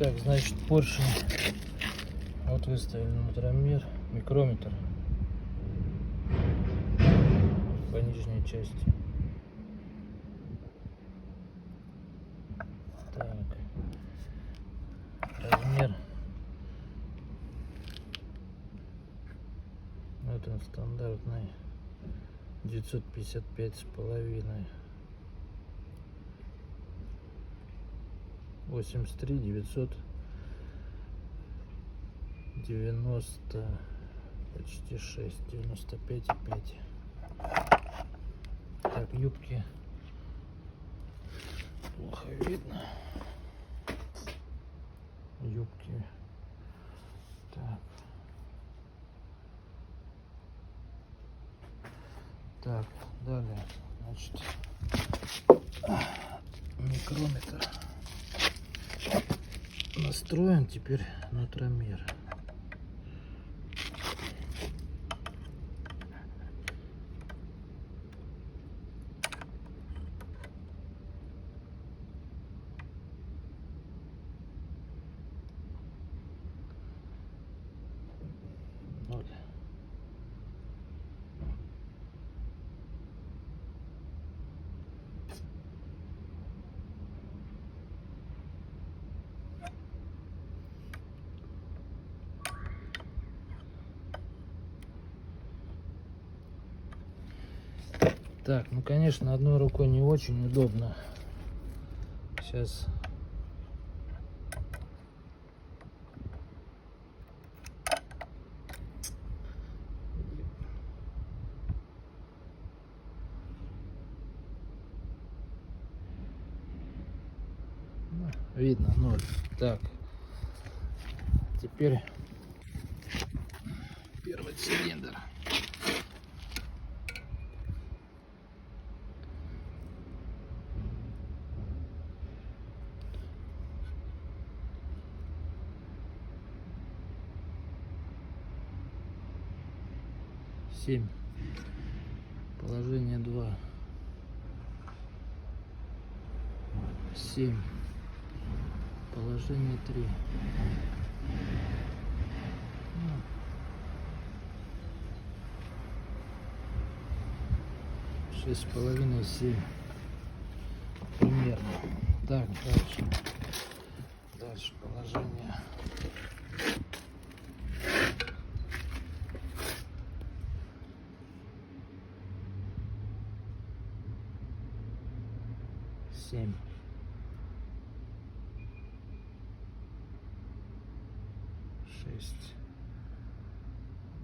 Так, значит, поршень. Вот выставили нутромер, микрометр по нижней части. Так, размер. Вот он стандартный, 955,5, 83 990, почти 6, 95,5. Так, юбки плохо видно. Юбки. Так. Так, далее, значит, микрометр настроен, теперь нутромер. Вот. Так, ну конечно, одной рукой не очень удобно. Сейчас видно 0. Так, теперь первый цилиндр. Семь. Положение 2. 7. Положение 3. 6,5, 7 примерно. Так, дальше положение. Семь. Шесть.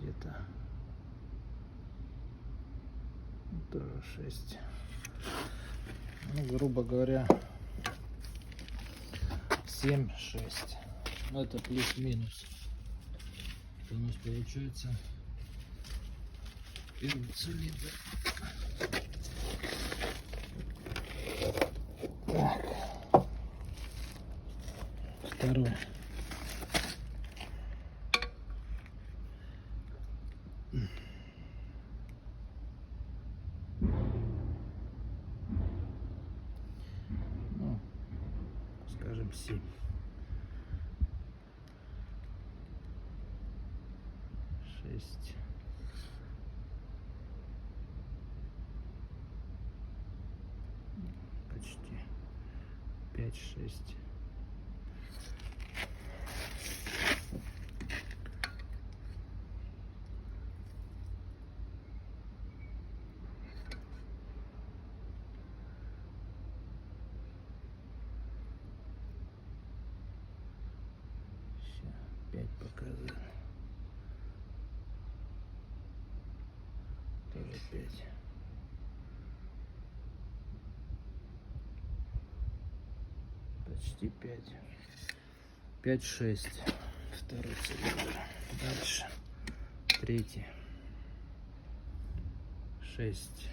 Где-то тоже 6. Ну, грубо говоря, 7, 6. Ну, это плюс-минус. У нас получается первый цилиндр. Так. Второй. Ну, скажем, 7. 6. 5, 6. Все, 5 показывает. Тоже 5. Почти 5. 5, 6. Второй цилиндр. Дальше. Третий. 6.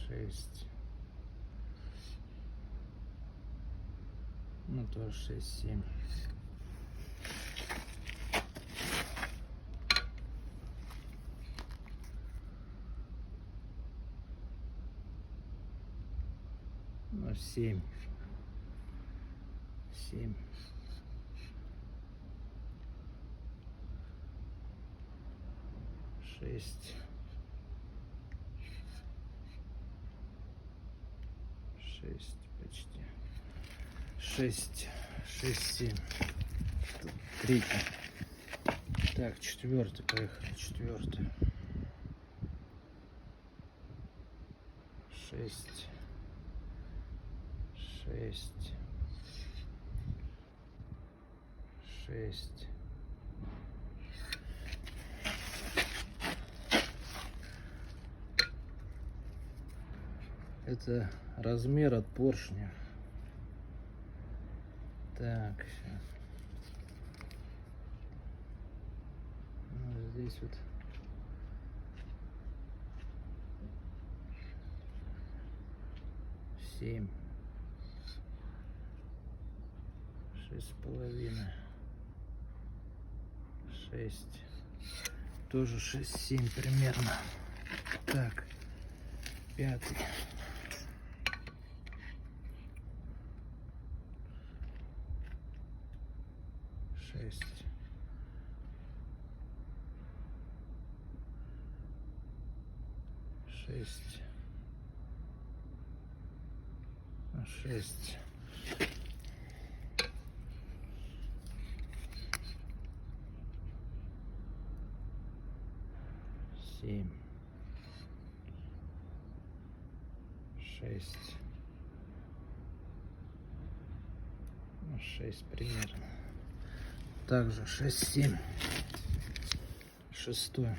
6. Ну, тоже 6, 7. Ну, 7. 7, 6, 6 почти, 6, 6, 7, третий. Так, четвертый, поехали, четвертый. 6, 6, 6. Это размер от поршня. Так, сейчас. Ну, здесь вот. Семь. 6,5. 6. Тоже 6-7 примерно. Так, пятый. 6. 6. 6. 7. 6. 6 примерно. Также 6-7. Шестой.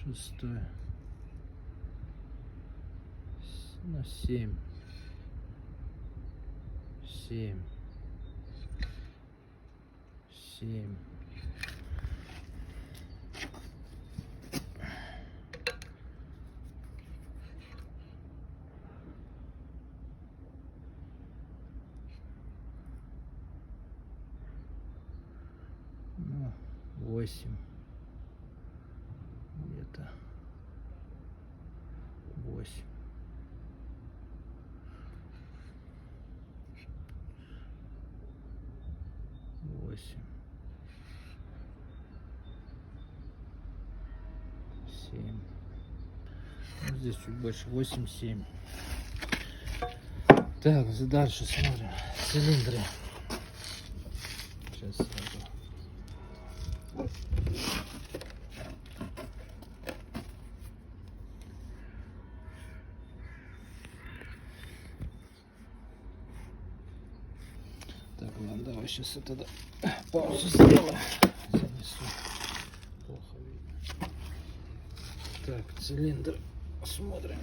6. Ну, 7. 7. 7. Ну, 8. Где-то 8. 8. 7. Ну, здесь чуть больше. 8-7. Так, дальше смотрим. Цилиндры. Сейчас сразу. Так, ладно, давай сейчас это паузу сделаю. Занесу. Плохо видно. Так, цилиндр. Смотрим.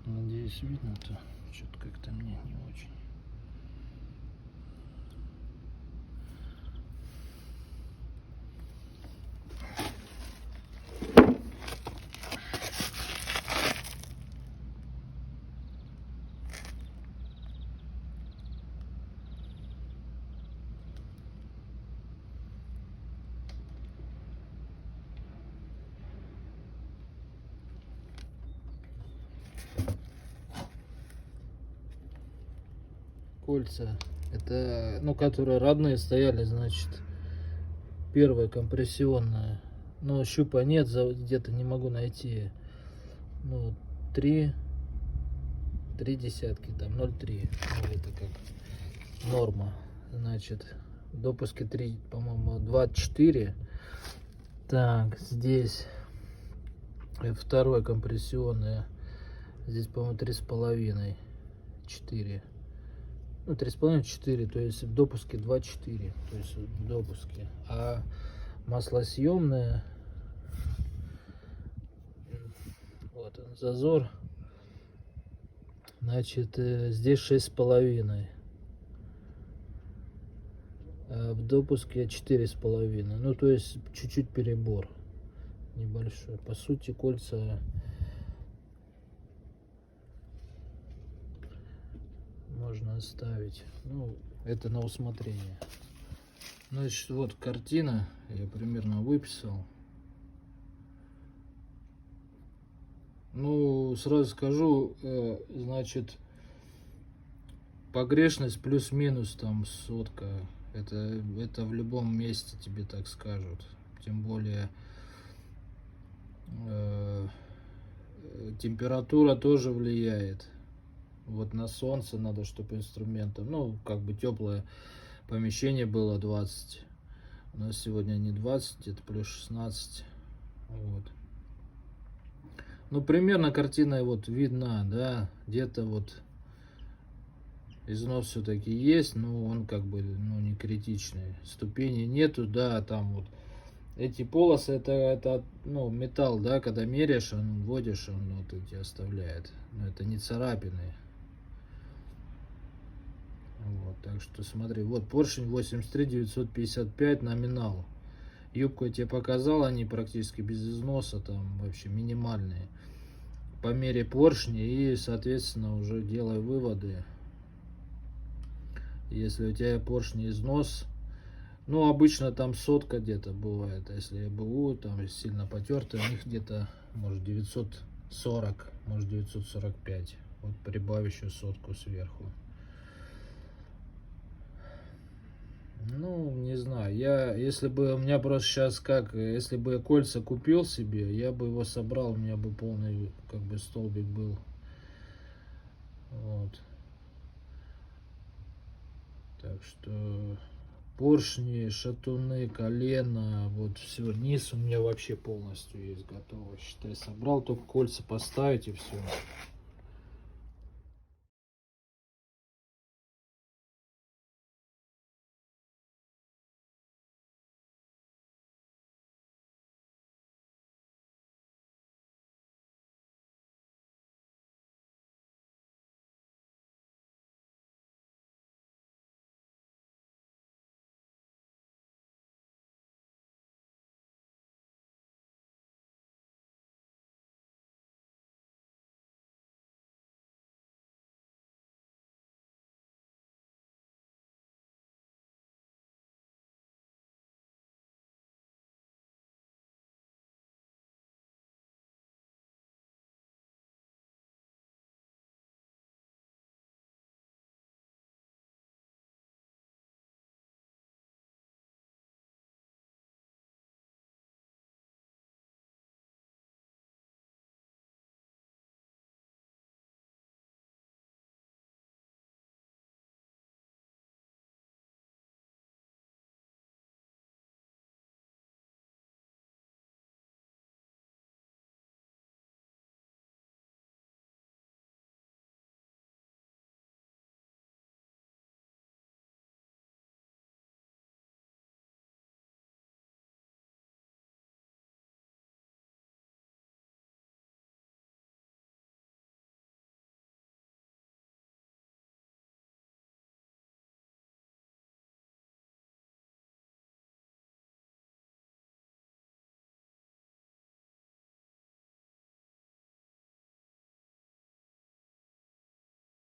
Надеюсь, видно-то. Что-то как-то мне не очень. Кольца, это, ну, которые родные стояли, значит, первая компрессионная, но щупа нет, где-то не могу найти. Ну, 3 3 десятки, там 0,3. Ну, это как норма. Значит, допуски 3, по-моему, 24. Так, здесь второе компрессионное. Здесь, по-моему, 3,5. 4. Ну, 3,5-4, то есть в допуске 2,4. То есть в допуске. А маслосъемное, вот он, зазор. Значит, здесь 6,5. А в допуске 4,5. Ну, то есть чуть-чуть перебор. Небольшой. По сути, кольца можно оставить. Ну, это на усмотрение. Значит, вот картина. Я примерно выписал. Ну, сразу скажу, значит, погрешность плюс-минус там сотка. Это в любом месте тебе так скажут. Тем более температура тоже влияет. Вот на солнце надо, чтобы инструментом, ну, как бы теплое помещение было 20. У нас сегодня не 20, это плюс 16. Вот. Ну, примерно картина вот видна, да, где-то вот износ все-таки есть, но он как бы, ну, не критичный. Ступени нету, да, там вот эти полосы, это ну, металл, да, когда меряешь, он вводишь, он вот эти оставляет. Но это не царапины. Вот, так что смотри, вот поршень 83 955 номинал. Юбку я тебе показал, они практически без износа, там вообще минимальные. По мере поршня и, соответственно, уже делай выводы. Если у тебя поршни износ, ну, обычно там сотка где-то бывает. А если БУ, там сильно потертый, у них где-то, может, 940, может, 945. Вот прибавь еще сотку сверху. Ну, не знаю, если бы у меня просто сейчас как, если бы я кольца купил себе, я бы его собрал, у меня бы полный, как бы, столбик был. Вот. Так что поршни, шатуны, колено, вот все, низ у меня вообще полностью есть готово. Считай, собрал, только кольца поставить и все.